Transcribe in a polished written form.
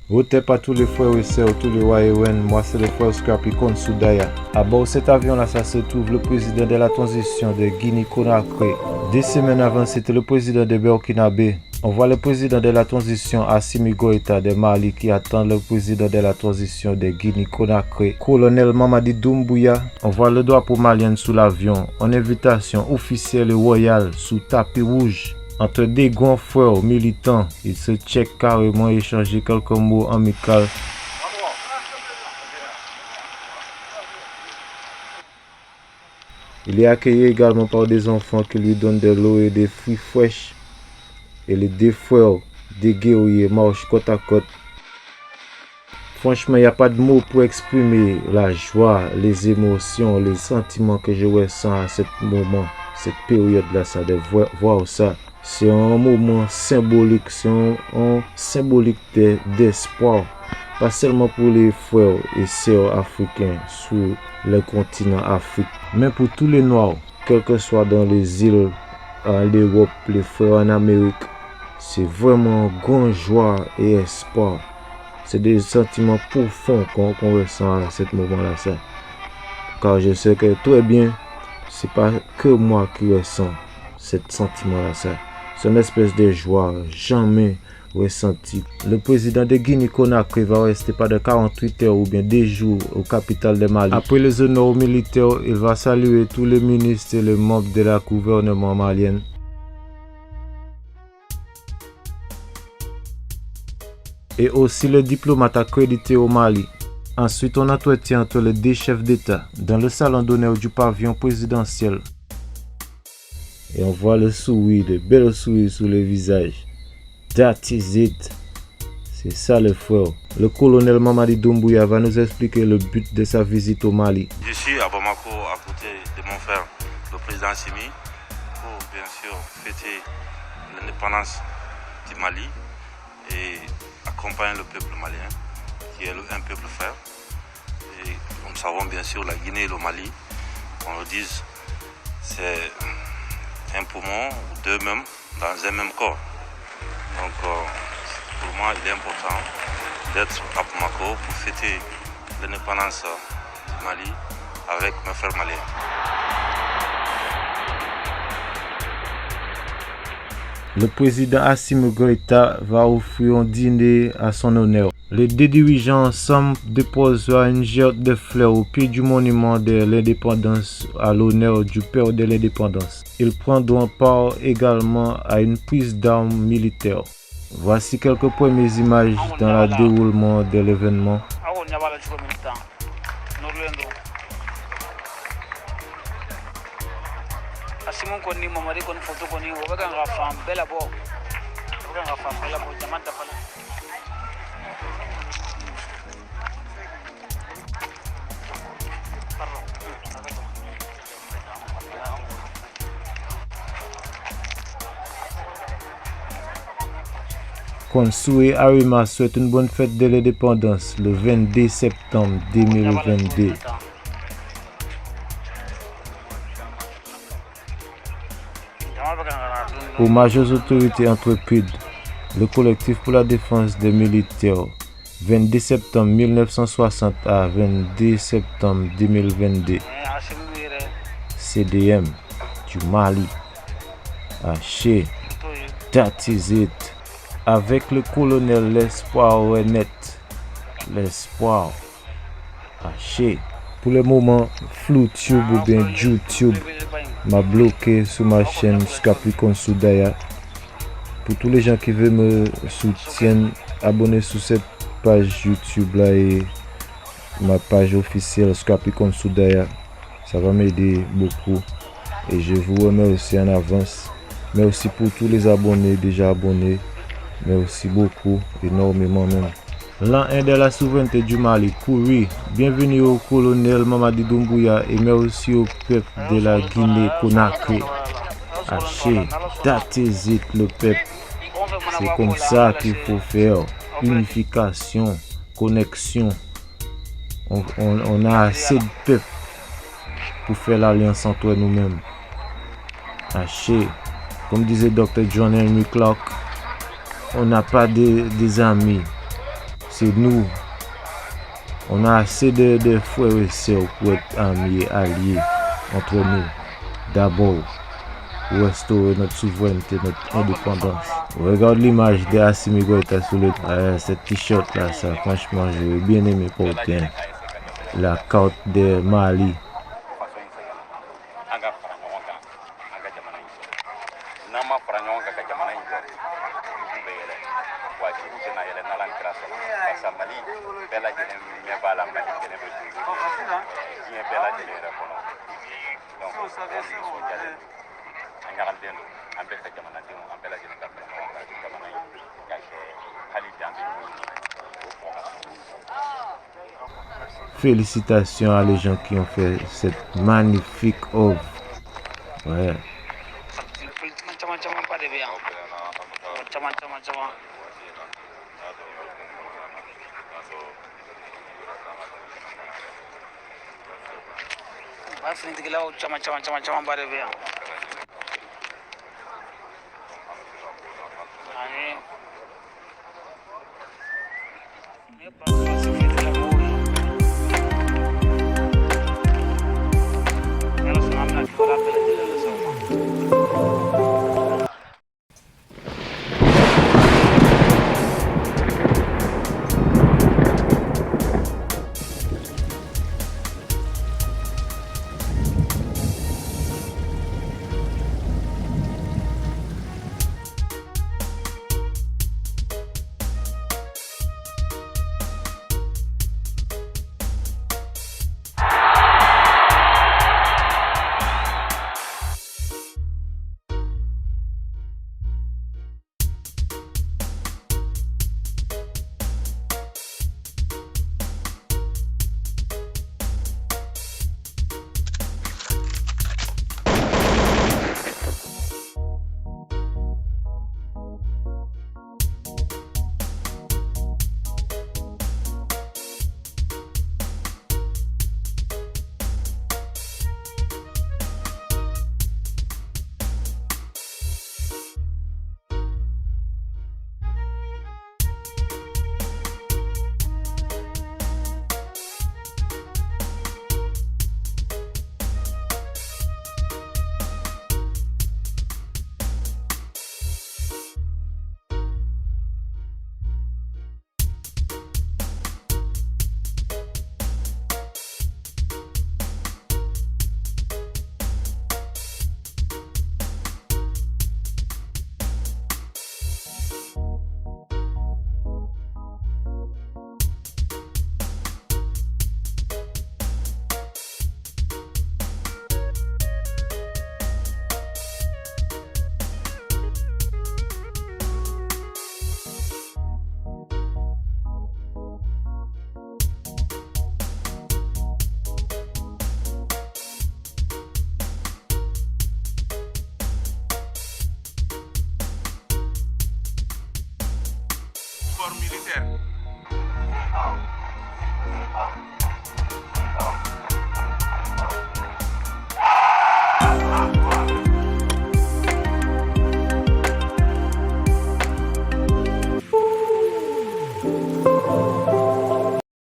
Votez pas tous les frères et sœurs, tous les Wayewen. Moi, c'est le frère Scrappy Konsoudaya. À bord de cet avion-là, ça se trouve le président de la transition de Guinée-Conakry. 2 semaines avant, c'était le président de Burkina-Bé. On voit le président de la transition Assimi Goïta de Mali qui attend le président de la transition de Guinée-Conakry, colonel Mamadi Doumbouya. On voit le drapeau malien sous l'avion, en invitation officielle et royale sous tapis rouge. Entre des grands frères militants, ils se checkent carrément et échangent quelques mots amicaux. Il est accueilli également par des enfants qui lui donnent de l'eau et des fruits fraîches. Et les deux frères, des guerriers, marchent côte à côte. Franchement, il n'y a pas de mots pour exprimer la joie, les émotions, les sentiments que je ressens à ce moment, cette période-là, ça, de voir ça. C'est un moment symbolique, c'est un symbolique d'espoir. Pas seulement pour les frères et sœurs africains sur le continent Afrique, mais pour tous les Noirs, quel que soit dans les îles, en Europe, les frères en Amérique. C'est vraiment grande joie et espoir. C'est des sentiments profonds qu'on ressent à ce moment-là. Ça. Car je sais que très bien, c'est pas que moi qui ressens ce sentiment-là. Ça. C'est une espèce de joie jamais ressentie. Le président de Guinée-Conakry va rester pas de 48 heures ou bien 2 jours au capital de Mali. Après les honneurs militaires, il va saluer tous les ministres et les membres de la gouvernement malienne. Et aussi le diplomate accrédité au Mali. Ensuite, on entretient entre les deux chefs d'État dans le salon d'honneur du pavillon présidentiel. Et on voit le sourire, de belles sourires sur le visage. That is it. C'est ça le frère. Le colonel Mamadi Doumbouya va nous expliquer le but de sa visite au Mali. Je suis à Bamako à côté de mon frère, le président Assimi, pour bien sûr fêter l'indépendance du Mali et accompagner le peuple malien, qui est un peuple frère. Et nous savons bien sûr la Guinée et le Mali, on le dise, c'est un poumon ou deux même dans un même corps. Donc pour moi il est important d'être à Bamako pour fêter l'indépendance du Mali avec mes frères maliens. Le président Assimi Goïta va offrir un dîner à son honneur. Les deux dirigeants ensemble déposeront une gerbe de fleurs au pied du monument de l'indépendance à l'honneur du père de l'indépendance. Ils prendront part également à une prise d'armes militaire. Voici quelques premières images dans le déroulement de l'événement. Simon koni mamari koni photo koni obaga ngafam bela bo jamanta fala Konsoué Arima souhaite une bonne fête de l'indépendance le 22 septembre 2022. Hommage aux autorités intrépides, le collectif pour la défense des militaires, 22 septembre 1960 à 22 septembre 2022. CDM du Mali, Haché, that is it. Avec le colonel l'espoir est net, l'espoir, Haché. Pour le moment, FluTube ou bien YouTube m'a bloqué sur ma chaîne Scrappy Konsoudaya. Pour tous les gens qui veulent me soutenir, abonnez sur cette page YouTube là et ma page officielle Scrappy Konsoudaya. Ça va m'aider beaucoup et je vous remercie en avance. Merci pour tous les abonnés déjà abonnés. Merci beaucoup, énormément même. L'an 1 de la souveraineté du Mali, Kouri, bienvenue au colonel Mamadi Doumbouya et merci au peuple de la Guinée-Conakry. Haché, that is it, le peuple. C'est comme ça qu'il faut faire. Unification, connexion. On a assez de peuple pour faire l'alliance entre nous-mêmes. Haché, comme disait Dr. John Henry Clark, on n'a pas des amis. c'est nous. On a assez de frères et sœurs pour être amis, alliés entre nous. D'abord, pour restaurer notre souveraineté, notre indépendance. Regarde l'image de Assimi Goïta sur cette t-shirt là, ça franchement j'ai bien aimé porter. La carte de Mali. Félicitations à les gens qui ont fait cette magnifique œuvre. Ouais. Militaire.